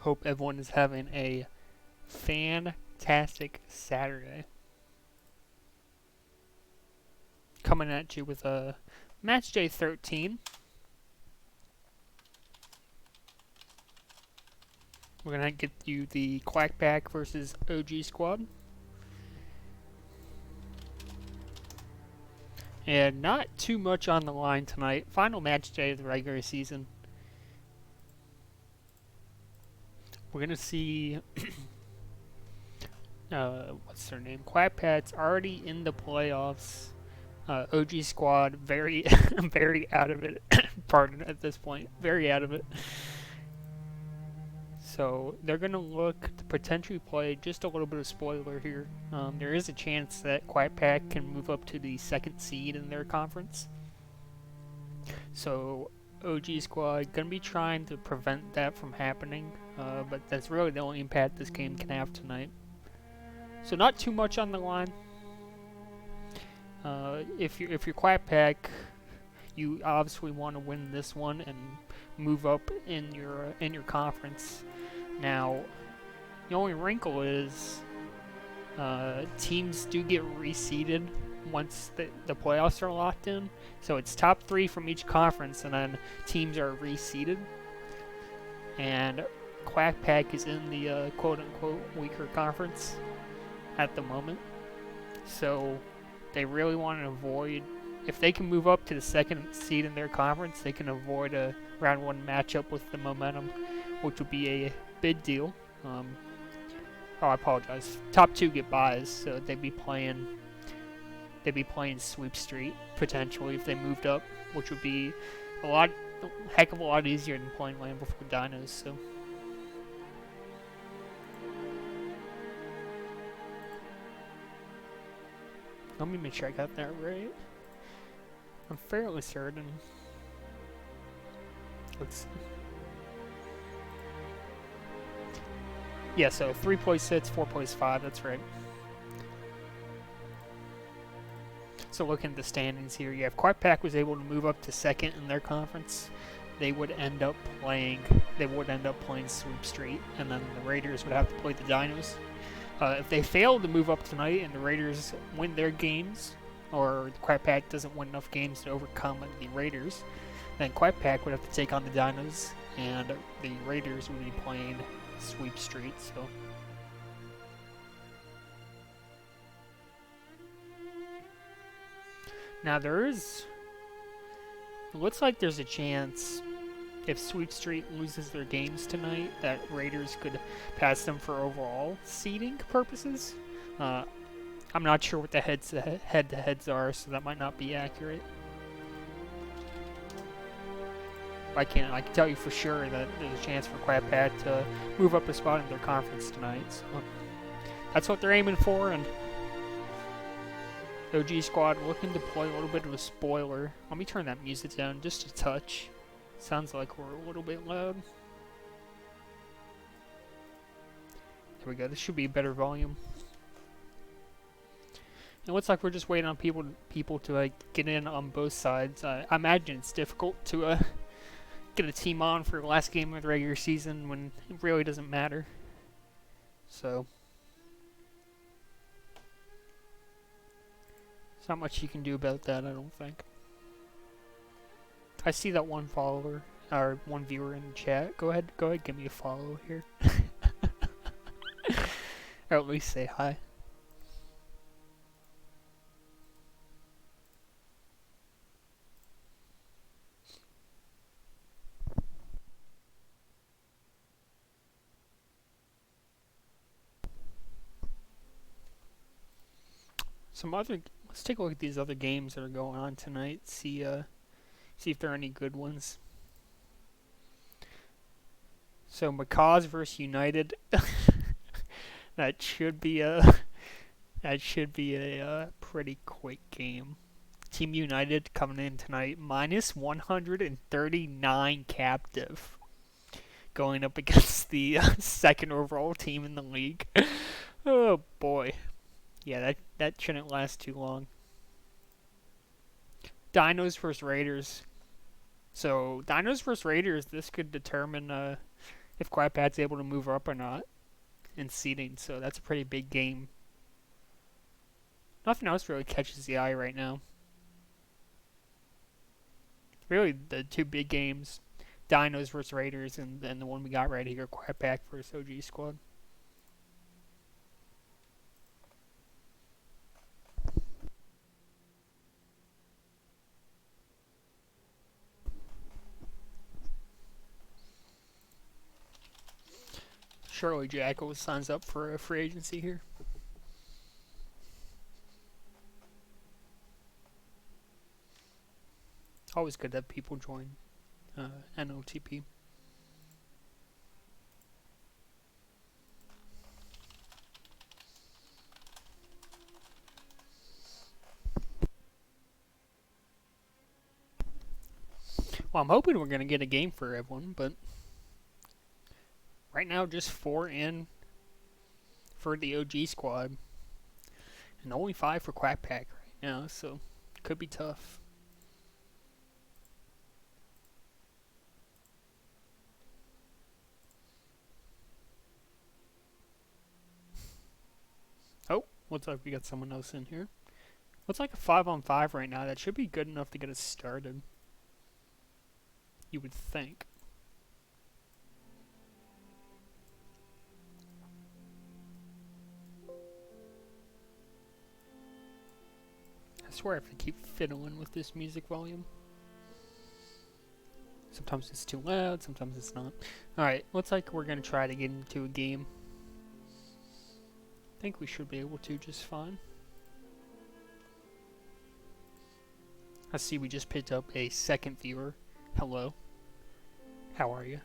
Hope everyone is having a fantastic Saturday. Coming at you with a match day 13. We're going to get you the Quack Pack versus OG squad. And not too much on the line tonight. Final match day of the regular season. We're going to see what's their name? Quack Pack's already in the playoffs. OG squad very very out of it. Pardon at this point. Very out of it. So they're going to look to potentially play just a little bit of spoiler here. There is a chance that Quack Pack can move up to the second seed in their conference. So OG squad going to be trying to prevent that from happening, but that's really the only impact this game can have tonight. So not too much on the line. If you're Quack Pack, you obviously want to win this one and move up in your conference. Now, the only wrinkle is teams do get reseeded once the playoffs are locked in. So it's top 3 from each conference, and then teams are reseeded. And Quack Pack is in the quote-unquote weaker conference at the moment. So they really want to avoid, if they can move up to the second seed in their conference, they can avoid a round 1 matchup with the momentum, which would be a big deal. I apologize. Top 2 get buys, so they'd be playing Sweep Street potentially if they moved up, which would be a heck of a lot easier than playing Land Before Dinos. So let me make sure I got that right. I'm fairly certain. Let's see. Yeah, so 3 plays 6, 4 plays 5, that's right. So looking at the standings here, yeah, if Quack Pack was able to move up to second in their conference, they would end up playing Sweep Street, and then the Raiders would have to play the Dinos. If they fail to move up tonight and the Raiders win their games, or the Quack Pack doesn't win enough games to overcome the Raiders, then Quack Pack would have to take on the Dinos, and the Raiders would be playing Sweep Street. So now it looks like there's a chance if Sweep Street loses their games tonight that Raiders could pass them for overall seeding purposes. I'm not sure what the head-to-heads are, so that might not be accurate. I can tell you for sure that there's a chance for Quack Pack to move up a spot in their conference tonight. So that's what they're aiming for, and OG squad looking to play a little bit of a spoiler. Let me turn that music down just a touch. Sounds like we're a little bit loud. There we go. This should be a better volume. It looks like we're just waiting on people to get in on both sides. I imagine it's difficult to get a team on for the last game of the regular season when it really doesn't matter. So there's not much you can do about that, I don't think. I see that one follower or one viewer in the chat. Go ahead, give me a follow here. Or at least say hi. Let's take a look at these other games that are going on tonight. See if there are any good ones. So Macaws versus United. that should be a pretty quick game. Team United coming in tonight minus 139 captive, going up against the second overall team in the league. Oh boy. Yeah, that shouldn't last too long. Dinos versus Raiders. So Dinos versus Raiders, this could determine if Quack Pack's able to move up or not in seeding. So that's a pretty big game. Nothing else really catches the eye right now. Really, the two big games, Dinos versus Raiders, and the one we got right here, Quack Pack versus OG Squad. Surely Jackal signs up for a free agency here. Always good to have people join NOTP. Well, I'm hoping we're going to get a game for everyone, but right now just 4 in for the OG squad, and only 5 for Quack Pack right now, so could be tough. Oh, looks like we got someone else in here. Looks like a 5-on-5 right now. That should be good enough to get us started, you would think. I swear I have to keep fiddling with this music volume. Sometimes it's too loud, sometimes it's not. Alright, looks like we're going to try to get into a game. I think we should be able to just fine. I see we just picked up a second viewer. Hello. How are you?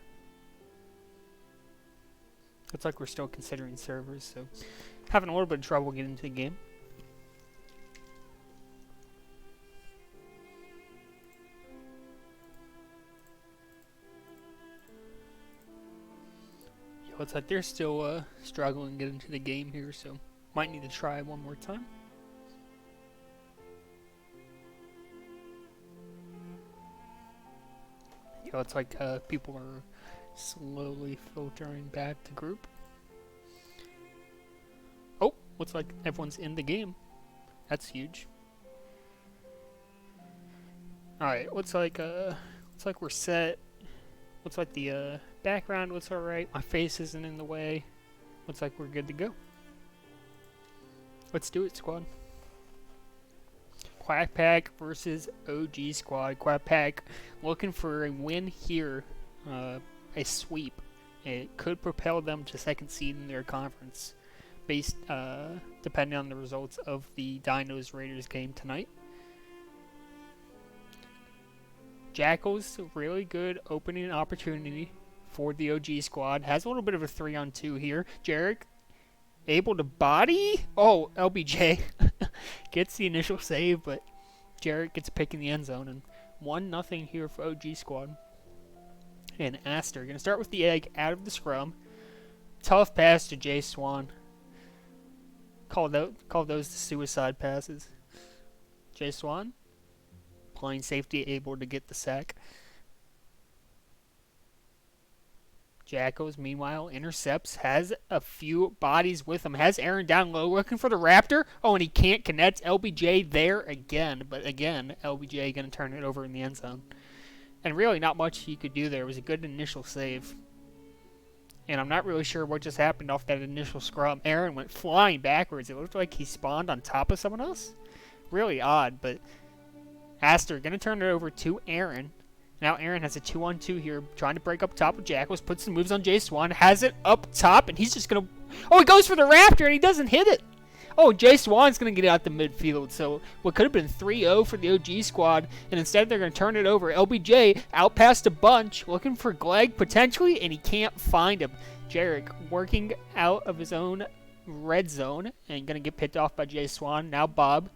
Looks like we're still considering servers, so having a little bit of trouble getting into the game. Looks like they're still struggling to get into the game here, so might need to try one more time. Yeah, it's like people are slowly filtering back the group. Oh, looks like everyone's in the game. That's huge. Alright, looks like we're set. Looks like the background looks alright. My face isn't in the way. Looks like we're good to go. Let's do it, squad. Quack Pack versus OG Squad. Quack Pack looking for a win here. A sweep. It could propel them to second seed in their conference, based depending on the results of the Dinos Raiders game tonight. Jackal's a really good opening opportunity for the OG squad. Has a little bit of a 3-on-2 here. Jarek able to body. Oh, LBJ gets the initial save, but Jarek gets a pick in the end zone. And 1-0 here for OG squad. And Aster going to start with the egg out of the scrum. Tough pass to Jay Swan. Call those the suicide passes. Jay Swan. Playing safety, able to get the sack. Jackals, meanwhile, intercepts, has a few bodies with him, has Aaron down low, looking for the Raptor. Oh, and he can't connect. LBJ there again, but again, LBJ going to turn it over in the end zone. And really not much he could do there. It was a good initial save. And I'm not really sure what just happened off that initial scrum. Aaron went flying backwards. It looked like he spawned on top of someone else. Really odd, but Aster going to turn it over to Aaron. Now Aaron has a 2-on-2 here, trying to break up top with Jackals, puts some moves on Jay Swan, has it up top, and he's just going to... Oh, he goes for the Raptor, and he doesn't hit it. Oh, Jay Swan's going to get out the midfield, so what could have been 3-0 for the OG squad, and instead they're going to turn it over. LBJ out past a bunch, looking for Glegg potentially, and he can't find him. Jarek working out of his own red zone, and going to get picked off by Jay Swan. Now Bob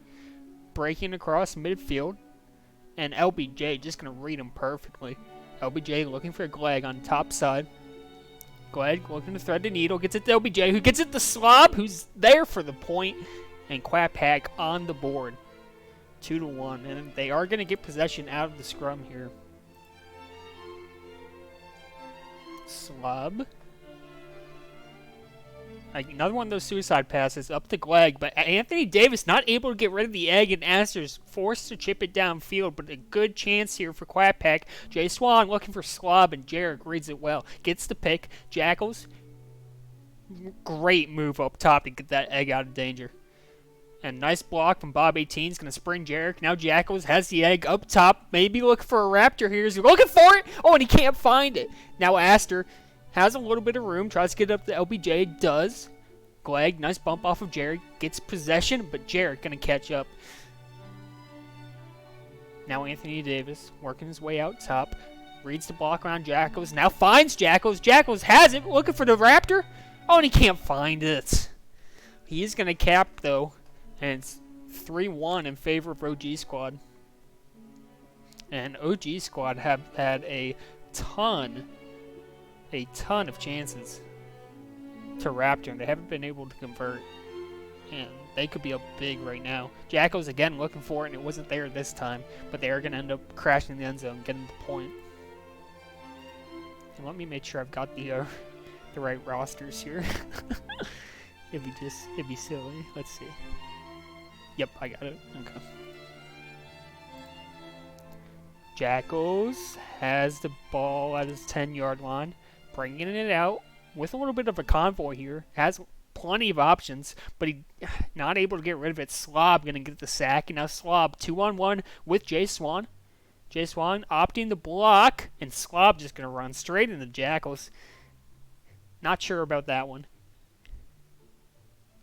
breaking across midfield. And LBJ just going to read him perfectly. LBJ looking for Glegg on top side. Glegg looking to thread the needle. Gets it to LBJ, who gets it to Slob, who's there for the point. And Quack Pack on the board. 2-1. And they are going to get possession out of the scrum here. Slob. Another one of those suicide passes up to Glegg, but Anthony Davis not able to get rid of the egg, and Aster's forced to chip it downfield, but a good chance here for Quack. Jay Swan looking for Slob, and Jarek reads it well. Gets the pick. Jackals, great move up top to get that egg out of danger. And nice block from Bob 18 is going to spring Jarek. Now Jackals has the egg up top, maybe looking for a raptor here. He's looking for it! Oh, and he can't find it. Now Aster has a little bit of room, tries to get up to LBJ, does. Glegg, nice bump off of Jarek, gets possession, but Jarek gonna catch up. Now Anthony Davis working his way out top, reads the block around Jackals, now finds Jackals. Jackals has it, looking for the raptor. Oh, and he can't find it. He is gonna cap though, and it's 3-1 in favor of OG Squad. And OG Squad have had a ton of chances to raptor, and they haven't been able to convert. And they could be up big right now. Jackals again looking for it, and it wasn't there this time, but they are going to end up crashing the end zone, getting the point. And let me make sure I've got the right rosters here. it'd be silly. Let's see. Yep, I got it. Okay. Jackals has the ball at his 10-yard line, bringing it out with a little bit of a convoy here. Has plenty of options, but he not able to get rid of it. Slob going to get the sack, and now Slob 2-on-1 with Jay Swan. Jay Swan opting to block, and Slob just going to run straight into Jackals. Not sure about that one.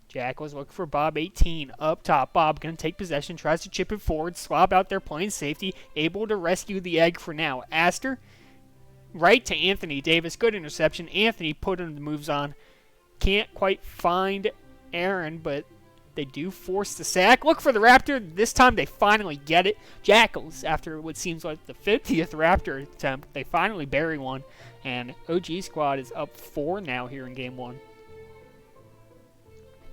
Jackals looking for Bob 18 up top. Bob going to take possession, tries to chip it forward. Slob out there playing safety, able to rescue the egg for now. Aster right to Anthony Davis. Good interception. Anthony putting the moves on. Can't quite find Aaron, but they do force the sack. Look for the raptor. This time they finally get it. Jackals, after what seems like the 50th raptor attempt, they finally bury one. And OG Squad is up 4 now here in game 1.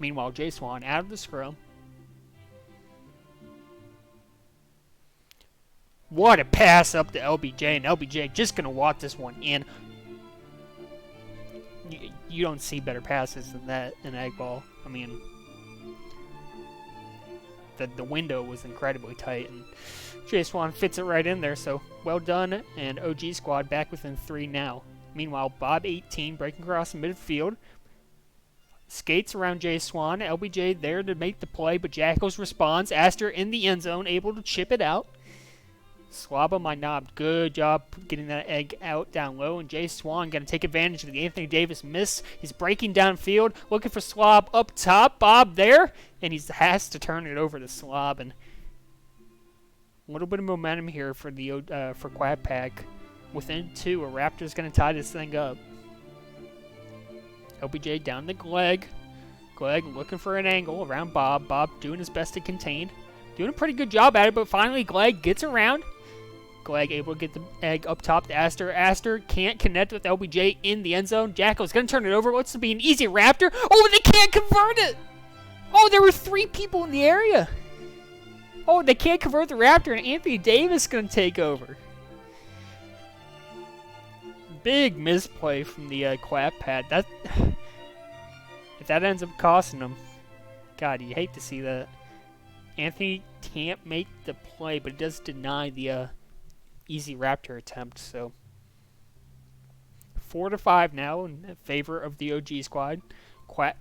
Meanwhile, Jay Swan out of the scrum. What a pass up to LBJ, and LBJ just going to walk this one in. You don't see better passes than that in Eggball. I mean, the window was incredibly tight, and Jay Swan fits it right in there, so well done, and OG Squad back within 3 now. Meanwhile, Bob 18 breaking across the midfield. Skates around Jay Swan. LBJ there to make the play, but Jackals responds. Aster in the end zone, able to chip it out. Slaba my knob. Good job getting that egg out down low. And Jay Swan going to take advantage of the Anthony Davis miss. He's breaking downfield, looking for Slob up top. Bob there, and he has to turn it over to Slob. And a little bit of momentum here for the for Quack. Within 2, a Raptor's going to tie this thing up. LBJ down to Glegg. Glegg looking for an angle around Bob. Bob doing his best to contain. Doing a pretty good job at it, but finally Glegg gets around. Glegg able to get the egg up top to Aster. Aster can't connect with LBJ in the end zone. Jackal's going to turn it over. What's to be an easy Raptor? Oh, they can't convert it! Oh, there were 3 people in the area. Oh, they can't convert the Raptor, and Anthony Davis is going to take over. Big misplay from the Quack pad. That if that ends up costing him, God, you hate to see that. Anthony can't make the play, but it does deny the easy Raptor attempt. So 4-5 now in favor of the OG Squad. Quack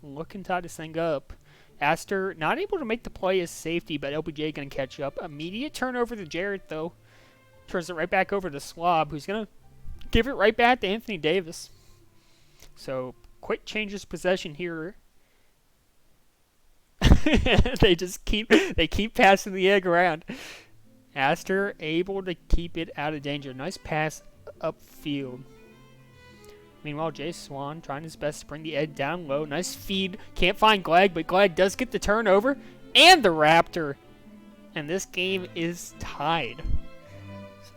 looking to tie this thing up. Aster not able to make the play as safety, but LBJ going to catch up. Immediate turnover to Jarrett though. Turns it right back over to Slob, who's going to give it right back to Anthony Davis. So quick changes possession here. they keep passing the egg around. Aster able to keep it out of danger. Nice pass upfield. Meanwhile, Jay Swan trying his best to bring the egg down low. Nice feed. Can't find Glegg, but Glegg does get the turnover and the Raptor. And this game is tied.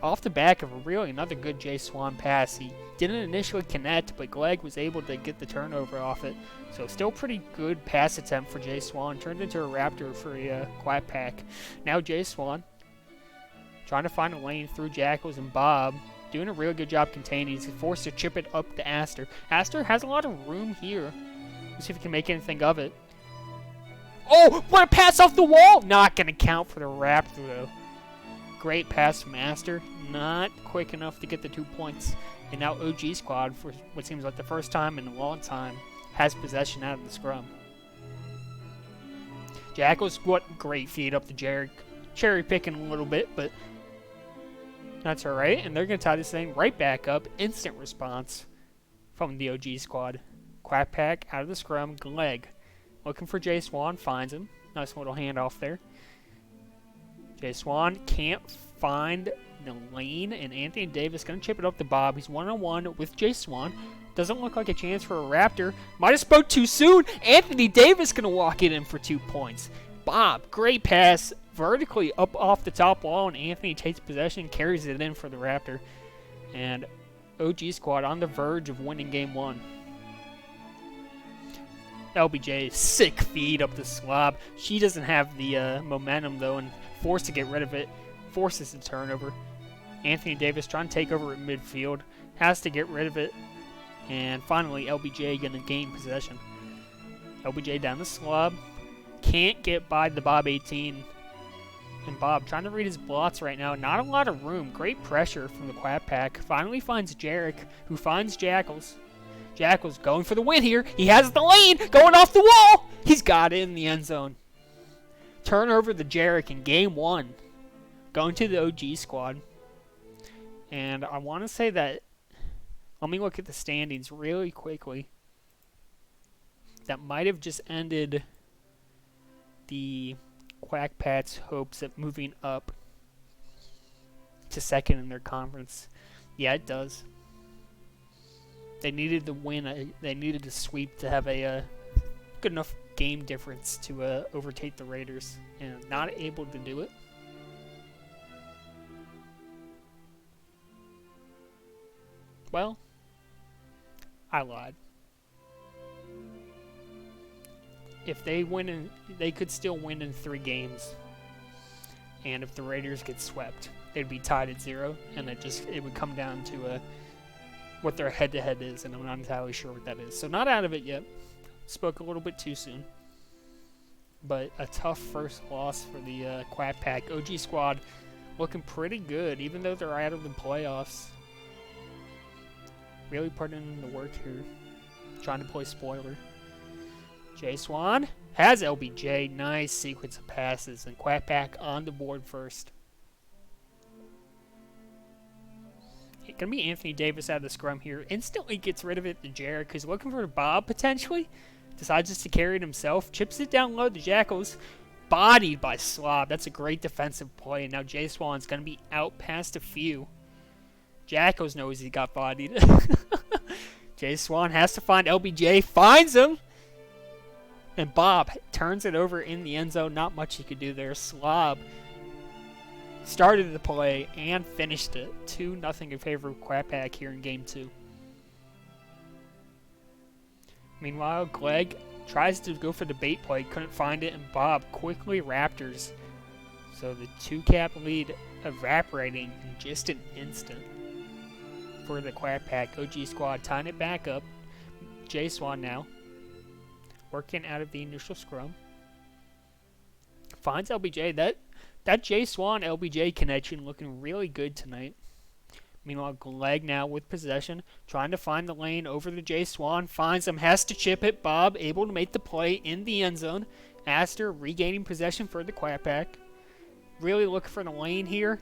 Off the back of another good Jay Swan pass. He didn't initially connect, but Glegg was able to get the turnover off it. So still pretty good pass attempt for Jay Swan. Turned into a Raptor for a Quack. Now Jay Swan trying to find a lane through Jackals and Bob. doing a really good job containing. He's forced to chip it up to Aster. Aster has a lot of room here. Let's see if he can make anything of it. Oh, what a pass off the wall! Not going to count for the Raptor, though. Great pass from Aster. Not quick enough to get the 2 points. And now OG Squad, for what seems like the first time in a long time, has possession out of the scrum. Jackals, what great feed up to Jarek. Cherry picking a little bit, but that's alright. And they're going to tie this thing right back up. Instant response from the OG Squad. Quack Pack out of the scrum. Glegg looking for Jay Swan. Finds him. Nice little handoff there. Jay Swan can't find the lane, and Anthony Davis going to chip it up to Bob. He's one-on-one with Jay Swan. Doesn't look like a chance for a Raptor. Might have spoke too soon. Anthony Davis going to walk it in for 2 points. Bob, great pass, vertically up off the top wall, and Anthony takes possession, carries it in for the Raptor. And OG Squad on the verge of winning game 1. LBJ, sick feed up the slob. She doesn't have the momentum, though, and forced to get rid of it. Forces the turnover. Anthony Davis trying to take over at midfield. Has to get rid of it. And finally, LBJ going to gain possession. LBJ down the slob. Can't get by the Bob 18. And Bob trying to read his blots right now. Not a lot of room. Great pressure from the Quack Pack. Finally finds Jarek, who finds Jackals. Jackals going for the win here. He has the lane. Going off the wall. He's got it in the end zone. Turnover the Jarek in game 1. Going to the OG Squad. And I want to say that, let me look at the standings really quickly. That might have just ended the Quack Pat's hopes of moving up to second in their conference. Yeah, it does. They needed the win. They needed a sweep to have a good enough game difference to overtake the Raiders. And not able to do it. Well, I lied. If they win, they could still win in 3 games. And if the Raiders get swept, they'd be tied at 0, and it would come down to what their head-to-head is, and I'm not entirely sure what that is. So not out of it yet. Spoke a little bit too soon. But a tough first loss for the Quack Pack. OG Squad looking pretty good, even though they're out of the playoffs. Really putting in the work here. Trying to play spoiler. Jay Swan has LBJ. Nice sequence of passes. And Quack Pack on the board first. It's going to be Anthony Davis out of the scrum here. Instantly gets rid of it to Jarek, who's looking for Bob potentially. Decides just to carry it himself. Chips it down low to Jackals. Bodied by Slob. That's a great defensive play. And now Jay Swan's going to be out past a few. Jackals knows he got bodied. Jay Swan has to find LBJ. Finds him. And Bob turns it over in the end zone. Not much he could do there. Slob started the play and finished it. 2-0 in favor of Quack Pack here in game 2. Meanwhile, Glegg tries to go for the bait play. Couldn't find it. And Bob quickly Raptors. So the 2-cap lead evaporating in just an instant. For the Quack Pack. OG Squad tying it back up. Jay Swan now. Working out of the initial scrum. Finds LBJ. That Jay Swan LBJ connection looking really good tonight. Meanwhile, Glegg now with possession. Trying to find the lane over to Jay Swan. Finds him. Has to chip it. Bob able to make the play in the end zone. Aster regaining possession for the Quack Pack. Really looking for the lane here.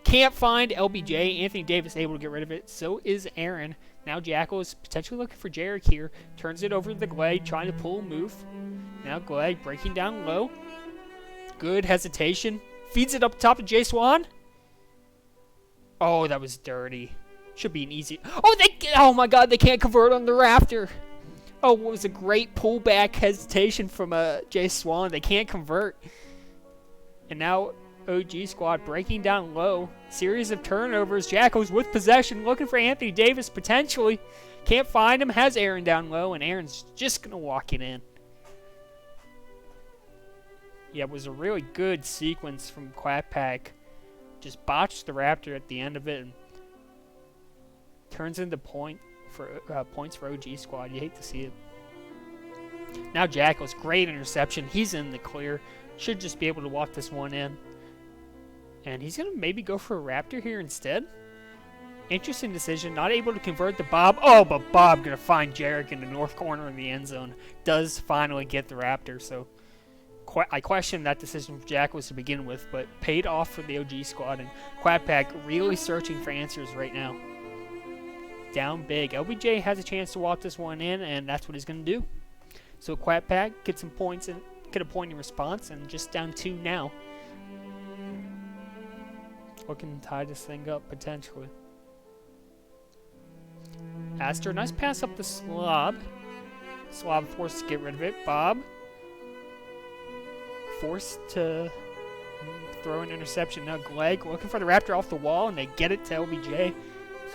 Can't find LBJ. Anthony Davis able to get rid of it. So is Aaron. Now Jackal is potentially looking for Jarek here. Turns it over to the Glegg, trying to pull a move. Now Glegg breaking down low. Good hesitation. Feeds it up top to Jay Swan. Oh, that was dirty. Should be an easy... Oh my god, they can't convert on the Raptor. Oh, what was a great pullback hesitation from Jay Swan. They can't convert. And now... OG Squad breaking down low. Series of turnovers. Jackals with possession. Looking for Anthony Davis potentially. Can't find him. Has Aaron down low. And Aaron's just going to walk it in. Yeah, it was a really good sequence from Quack Pack. Just botched the Raptor at the end of it. And turns into points for OG squad. You hate to see it. Now Jackal's great interception. He's in the clear. Should just be able to walk this one in. And he's going to maybe go for a Raptor here instead. Interesting decision. Not able to convert the Bob. Oh, but Bob going to find Jarek in the north corner of the end zone. Does finally get the Raptor. So I questioned that decision for Jackals to begin with, but paid off for the OG squad. And Quack really searching for answers right now. Down big. LBJ has a chance to walk this one in, and that's what he's going to do. So Quack get some points and get a point in response, and just down 2 now. Looking to tie this thing up potentially. Astor, nice pass up the Slob. Slob forced to get rid of it. Bob forced to throw an interception. Now Glegg looking for the Raptor off the wall, and they get it to LBJ.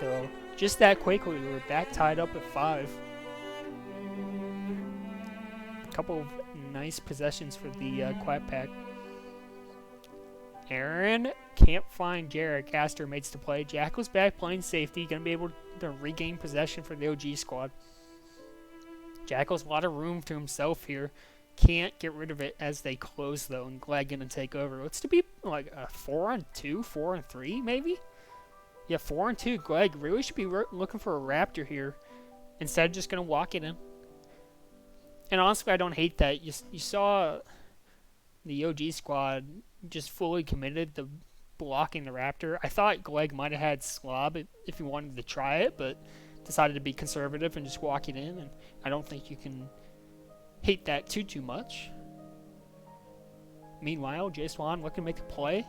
So just that quickly, we're back tied up at 5. A couple of nice possessions for the Quack. Aaron can't find Jarek. Astor makes the play. Jackal's back playing safety. Going to be able to regain possession for the OG squad. Jackal's a lot of room to himself here. Can't get rid of it as they close, though, and Glegg going to take over. Looks to be like a 4-on-2, 4-on-3, maybe? Yeah, 4-on-2. Glegg really should be looking for a Raptor here. Instead, just going to walk it in. And honestly, I don't hate that. You saw the OG squad just fully committed to blocking the Raptor. I thought Glegg might have had Slob if he wanted to try it, but decided to be conservative and just walk it in. And I don't think you can hate that too much. Meanwhile, Jay Swan looking to make a play.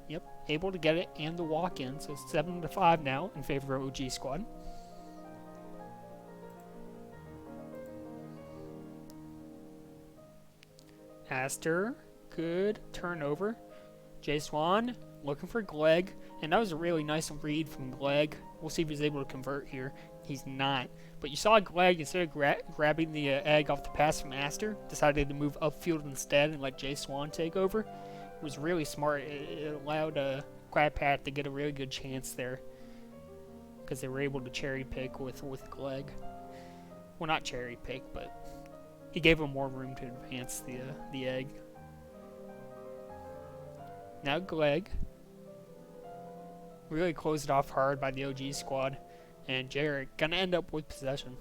Yep, able to get it and the walk in. So 7-5 now in favor of OG squad. Astor, good turnover. Jay Swan looking for Glegg, and that was a really nice read from Glegg. We'll see if he's able to convert here. He's not. But you saw Glegg, instead of grabbing the egg off the pass from Astor, decided to move upfield instead and let Jay Swan take over. It was really smart. It allowed Quack to get a really good chance there because they were able to cherry pick with Glegg. Well, not cherry pick, but he gave him more room to advance the egg. Now Glegg really closed it off hard by the OG squad, and Jarek gonna end up with possession.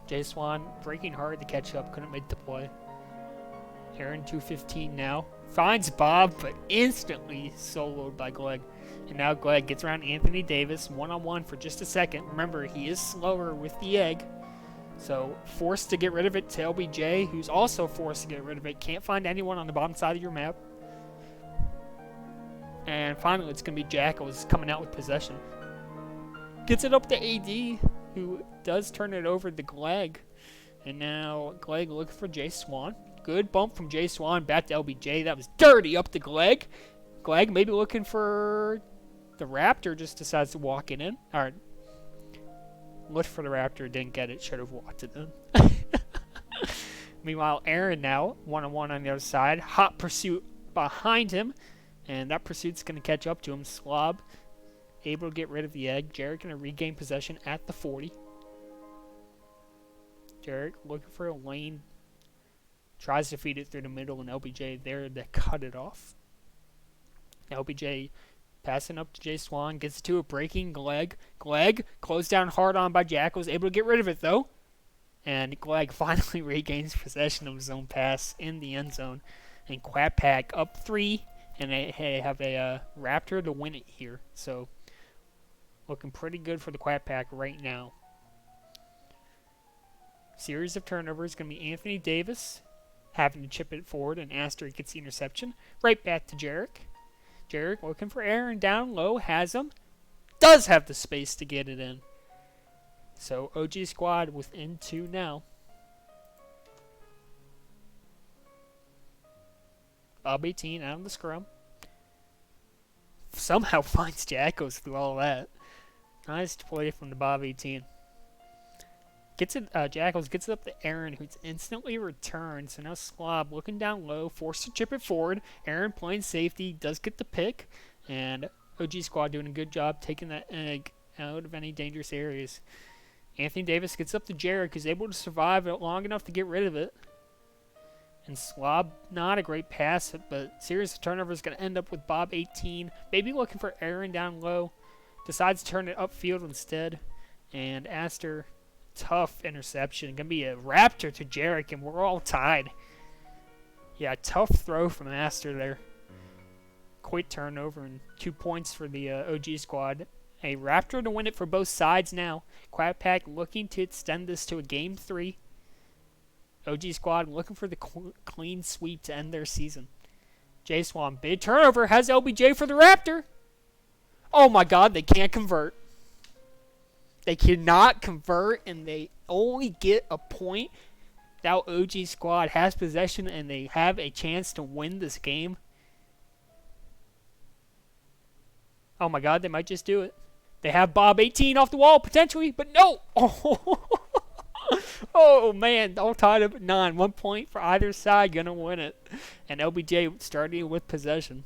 Jay Swan breaking hard to catch up, couldn't make the play. Aaron 2:15 now. Finds Bob, but instantly soloed by Glegg. And now Glegg gets around Anthony Davis, one-on-one for just a second. Remember, he is slower with the egg. So, forced to get rid of it to LBJ, who's also forced to get rid of it. Can't find anyone on the bottom side of your map. And finally, it's going to be Jackals coming out with possession. Gets it up to AD, who does turn it over to Glegg. And now Glegg looking for Jay Swan. Good bump from Jay Swan back to LBJ. That was dirty up to Glegg. Glegg maybe looking for the Raptor, just decides to walk it in. Alright. Looked for the Raptor, didn't get it, should have walked it in. Meanwhile, Aaron now, one-on-one on the other side. Hot pursuit behind him, and that pursuit's going to catch up to him. Slob able to get rid of the egg. Jarek going to regain possession at the 40. Jarek looking for a lane. Tries to feed it through the middle, and LBJ there to cut it off. LBJ passing up to Jay Swan, gets to a breaking Glegg. Glegg closed down hard on by Jackals, able to get rid of it though. And Glegg finally regains possession of his own pass in the end zone. And Quack up 3, and they have a Raptor to win it here. So looking pretty good for the Quack right now. Series of turnovers going to be Anthony Davis having to chip it forward, and Astor gets the interception. Right back to Jarek. Jarek looking for Aaron down low, has him. Does have the space to get it in. So OG squad within 2 now. Bob 18 out of the scrum. Somehow finds Jackals through all that. Nice play from the Bob 18. Gets it, Jackals gets it up to Aaron, who's instantly returned. So now Slob looking down low, forced to chip it forward. Aaron playing safety, does get the pick. And OG squad doing a good job taking that egg out of any dangerous areas. Anthony Davis gets up to Jarek, who's able to survive it long enough to get rid of it. And Slob, not a great pass, but series of turnovers going to end up with Bob 18. Maybe looking for Aaron down low. Decides to turn it upfield instead. And Astor, tough interception. Going to be a raptor to Jarek, and we're all tied. Yeah, tough throw from Astor there. Quick turnover and 2 points for the OG squad. A raptor to win it for both sides now. Quack looking to extend this to a game 3. OG squad looking for the clean sweep to end their season. J Swan, big turnover, has LBJ for the raptor. Oh my god, they can't convert. They cannot convert, and they only get a point. Now OG squad has possession, and they have a chance to win this game. Oh my god, they might just do it. They have Bob 18 off the wall, potentially, but no! Oh, oh man, all tied up at 9. 1 point for either side, gonna win it. And LBJ starting with possession.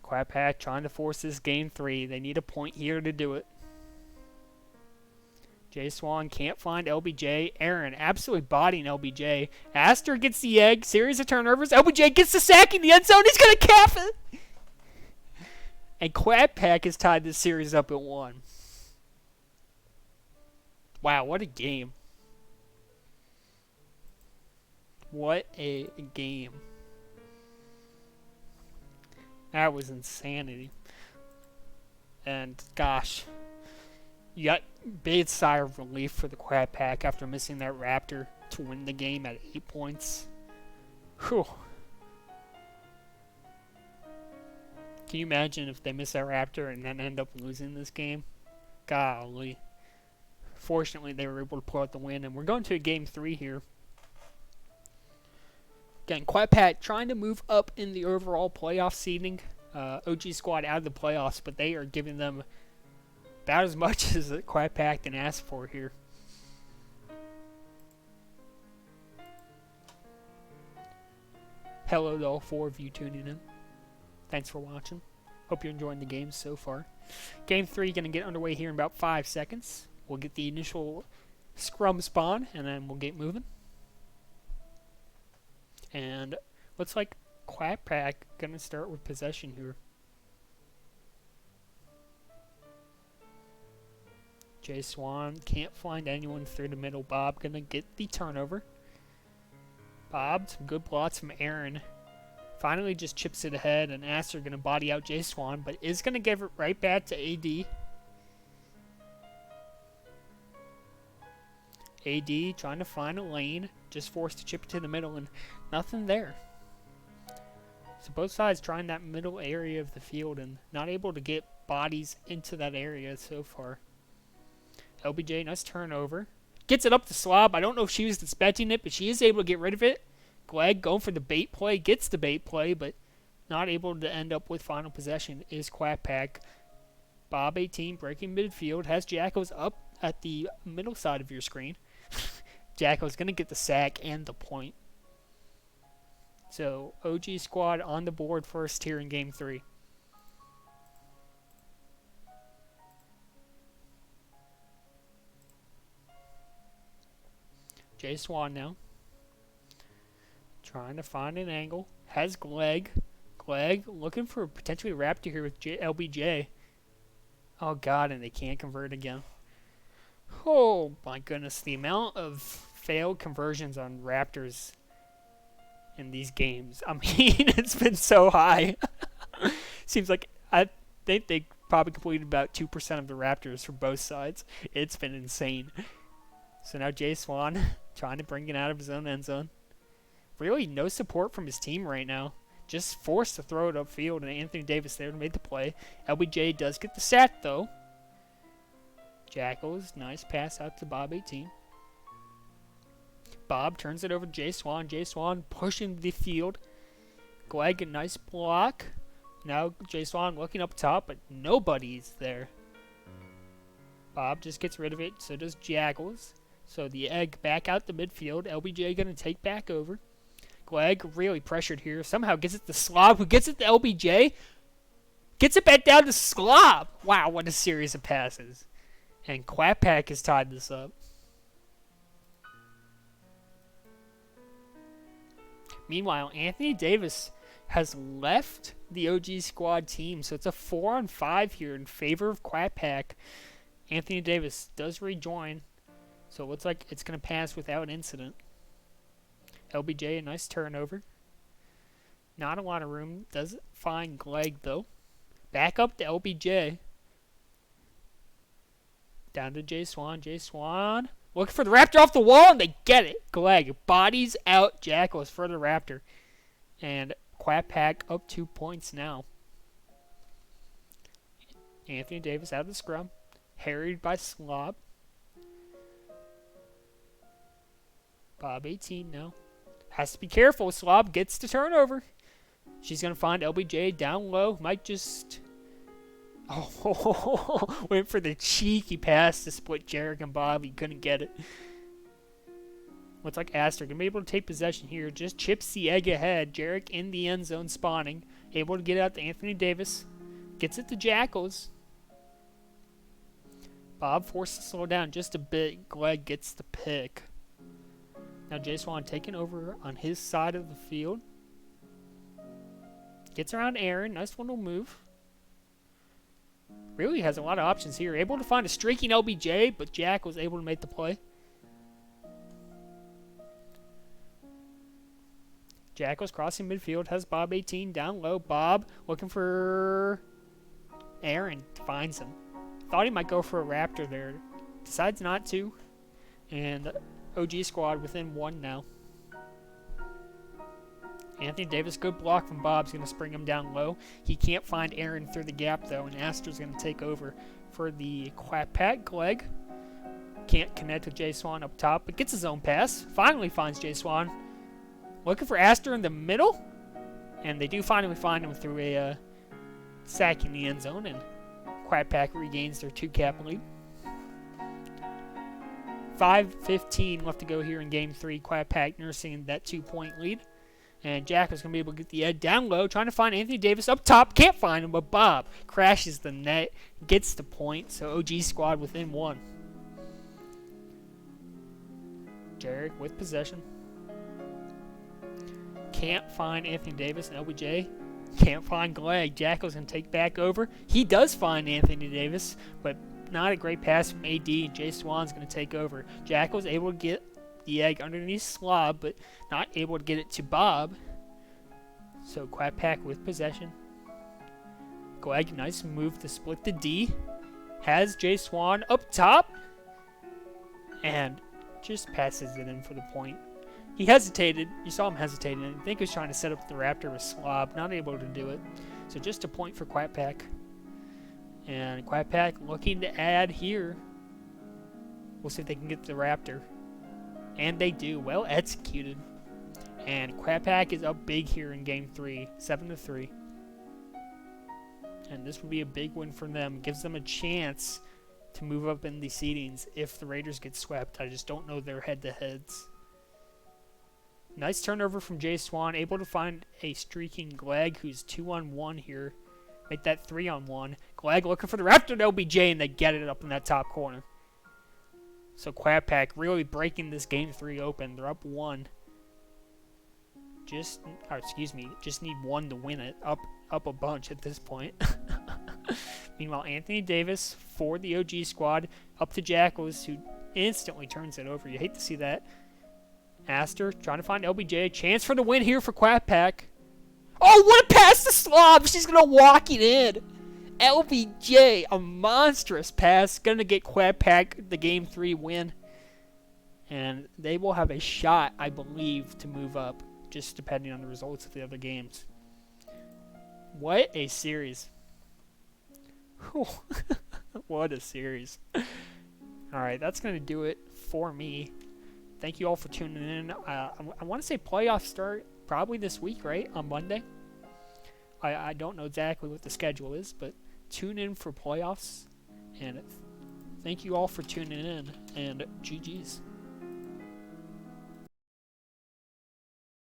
Quack trying to force this game 3. They need a point here to do it. J Swan can't find LBJ. Aaron absolutely bodying LBJ. Astor gets the egg. Series of turnovers. LBJ gets the sack in the end zone. He's going to calf it. And Quack has tied this series up at 1. Wow, what a game. What a game. That was insanity. And gosh, you got big sigh of relief for the Quack after missing that raptor to win the game at 8 points. Whew. Can you imagine if they miss that raptor and then end up losing this game? Golly. Fortunately, they were able to pull out the win, and we're going to a game 3 here. Again, Quack trying to move up in the overall playoff seeding. OG squad out of the playoffs, but they are giving them about as much as Quack can ask for here. Hello to all 4 of you tuning in. Thanks for watching. Hope you're enjoying the game so far. Game 3 going to get underway here in about 5 seconds. We'll get the initial scrum spawn, and then we'll get moving. And looks like Quack going to start with possession here. J Swan can't find anyone through the middle. Bob going to get the turnover. Bob, some good blocks from Aaron. Finally just chips it ahead, and Astor going to body out J Swan, but is going to give it right back to AD. AD trying to find a lane, just forced to chip it to the middle, and nothing there. So both sides trying that middle area of the field and not able to get bodies into that area so far. LBJ, nice turnover. Gets it up to Slob. I don't know if she was expecting it, but she is able to get rid of it. Glegg going for the bait play. Gets the bait play, but not able to end up with final possession is Quack. Bob 18 breaking midfield. Has Jackals up at the middle side of your screen. Jackals going to get the sack and the point. So OG squad on the board first here in game 3. J Swan now. Trying to find an angle. Has Glegg. Glegg looking for potentially a raptor here with LBJ. Oh god, and they can't convert again. Oh my goodness, the amount of failed conversions on raptors in these games. I mean, it's been so high. Seems like I think they probably completed about 2% of the raptors for both sides. It's been insane. So now J Swan trying to bring it out of his own end zone. Really no support from his team right now. Just forced to throw it upfield, and Anthony Davis there made the play. LBJ does get the sack though. Jackals, nice pass out to Bob 18. Bob turns it over to J Swan. J Swan pushing the field. Glegg, a nice block. Now J Swan looking up top, but nobody's there. Bob just gets rid of it, so does Jackals. So the egg back out the midfield. LBJ going to take back over. Glegg really pressured here. Somehow gets it to Slob, who gets it to LBJ. Gets it back down to Slob. Wow, what a series of passes. And Quack has tied this up. Meanwhile, Anthony Davis has left the OG squad team, so it's a 4-on-5 here in favor of Quack. Anthony Davis does rejoin, so it looks like it's going to pass without incident. LBJ, a nice turnover. Not a lot of room. Does find Glegg, though. Back up to LBJ. Down to J Swan. J Swan looking for the Raptor off the wall, and they get it. Glegg bodies out Jackals for the Raptor. And Quack up 2 points now. Anthony Davis out of the scrum. Harried by Slob. Bob 18 now. Has to be careful. Slob gets the turnover. She's going to find LBJ down low. Might just... Oh, went for the cheeky pass to split Jarek and Bob. He couldn't get it. Looks like Astor going to be able to take possession here. Just chips the egg ahead. Jarek in the end zone spawning. Able to get out to Anthony Davis. Gets it to Jackals. Bob forced to slow down just a bit. Glegg gets the pick. Now J Swan taking over on his side of the field. Gets around Aaron. Nice little move. Really has a lot of options here. Able to find a streaking LBJ, but Jack was able to make the play. Jack was crossing midfield. Has Bob 18 down low. Bob looking for Aaron. Finds him. Thought he might go for a Raptor there. Decides not to. And OG squad within 1 now. Anthony Davis, good block from Bob's going to spring him down low. He can't find Aaron through the gap, though, and Astor's going to take over for the Quack. Glegg can't connect with J Swan up top, but gets his own pass. Finally finds J Swan. Looking for Astor in the middle, and they do finally find him through a sack in the end zone, and Quack regains their 2-cap lead. 5:15 left to go here in Game 3. Quack nursing that 2-point lead. And Jack is going to be able to get the edge down low, trying to find Anthony Davis up top. Can't find him, but Bob crashes the net, gets the point. So OG squad within 1. Jared with possession. Can't find Anthony Davis and LBJ. Can't find Glegg. Jackal's going to take back over. He does find Anthony Davis, but not a great pass from AD. J Swan's going to take over. Jackal's able to get the egg underneath Slob, but not able to get it to Bob. So Quack with possession. Glegg, nice move to split the D. Has J Swan up top. And just passes it in for the point. He hesitated. You saw him hesitating. I think he was trying to set up the Raptor with Slob. Not able to do it. So just a point for Quack. And Quack looking to add here. We'll see if they can get the Raptor. And they do. Well executed. And Quack is up big here in Game 3. 7-3. And this would be a big win for them. Gives them a chance to move up in the seedings if the Raiders get swept. I just don't know their head-to-heads. Nice turnover from J Swan. Able to find a streaking Glegg who's 2-on-1 here. Make that 3-on-1. Glegg looking for the Raptor to LBJ, and they get it up in that top corner. So Quack really breaking this Game 3 open. They're up 1. Just need 1 to win it. Up a bunch at this point. Meanwhile, Anthony Davis for the OG squad. Up to Jackals, who instantly turns it over. You hate to see that. Astor trying to find LBJ. Chance for the win here for Quack. Oh, what a pass to Slob! She's going to walk it in. LBJ, a monstrous pass, going to get Quack the Game 3 win. And they will have a shot, I believe, to move up, just depending on the results of the other games. What a series. What a series. Alright, that's going to do it for me. Thank you all for tuning in. I want to say playoffs start probably this week, right? On Monday. I don't know exactly what the schedule is, but tune in for playoffs. And thank you all for tuning in. And GG's.